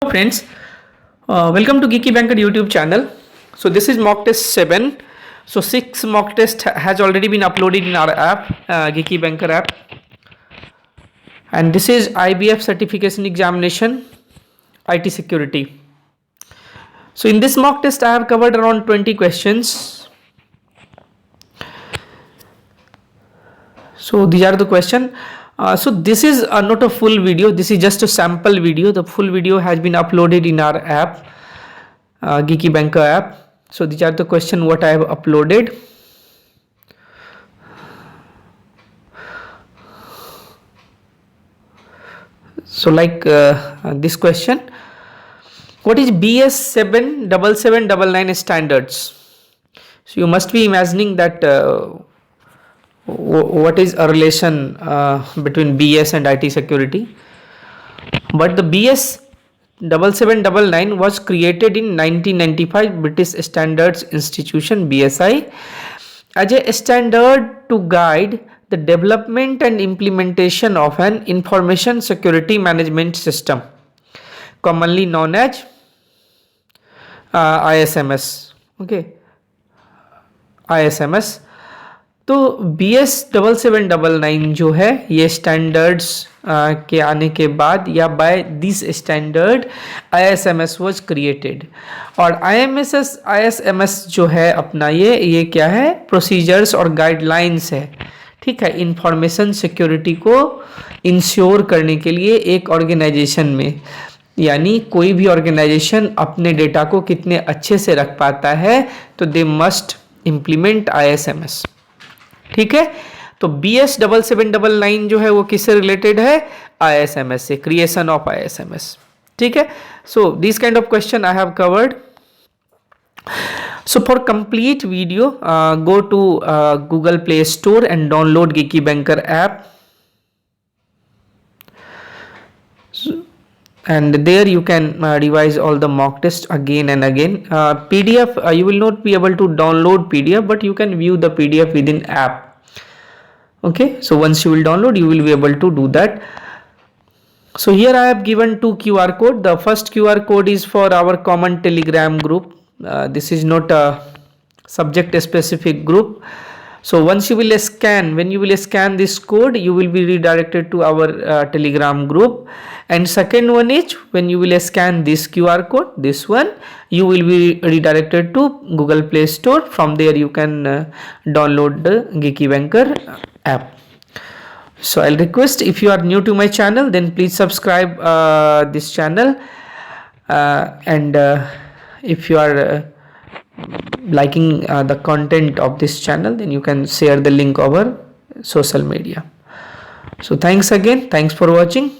Friends, welcome to Geeky Banker YouTube channel. So this is mock test 7. So 6 mock test has already been uploaded in our app, Geeky Banker app, and this is Iibf certification examination, IT security. So in this mock test I have covered around 20 questions. So these are the question. So this is not a full video, this is just a sample video. The full video has been uploaded in our app, Geeky Banker app. So these are the question what I have uploaded. So like this question, what is BS 77799 standards? So you must be imagining that what is a relation between BS and IT security. But the BS 7799 was created in 1995 British Standards Institution BSI as a standard to guide the development and implementation of an information security management system, commonly known as ISMS. Okay, ISMS. तो BS 7799 जो है ये standards के आने के बाद या by this standard ISMS was created. और ISMS जो है अपना ये क्या है, प्रोसीजर्स और गाइडलाइंस है. ठीक है, इंफॉर्मेशन सिक्योरिटी को इंश्योर करने के लिए एक ऑर्गेनाइजेशन में, यानी कोई भी ऑर्गेनाइजेशन अपने डेटा को कितने अच्छे से रख पाता है, तो दे मस्ट इम्प्लीमेंट ISMS. ठीक है, तो BS 7799 जो है वो किससे रिलेटेड है, ISMS से, क्रिएशन ऑफ ISMS. ठीक है, so this kind of question I have covered. So for complete video, go to Google Play Store and download Geeky Banker app. And there you can revise all the mock tests again and again. PDF, you will not be able to download PDF, but you can view the PDF within app. Okay, so once you will download, you will be able to do that. So here I have given two QR code. The first QR code is for our common Telegram group. This is not a subject specific group. So once you will scan, when you will scan this code, you will be redirected to our Telegram group. And second one is when you will scan this QR code, this one, you will be redirected to Google Play Store. From there you can download the Geeky Banker app. So I'll request, if you are new to my channel, then please subscribe this channel, and if you are liking the content of this channel, then you can share the link over social media. So thanks again, thanks for watching.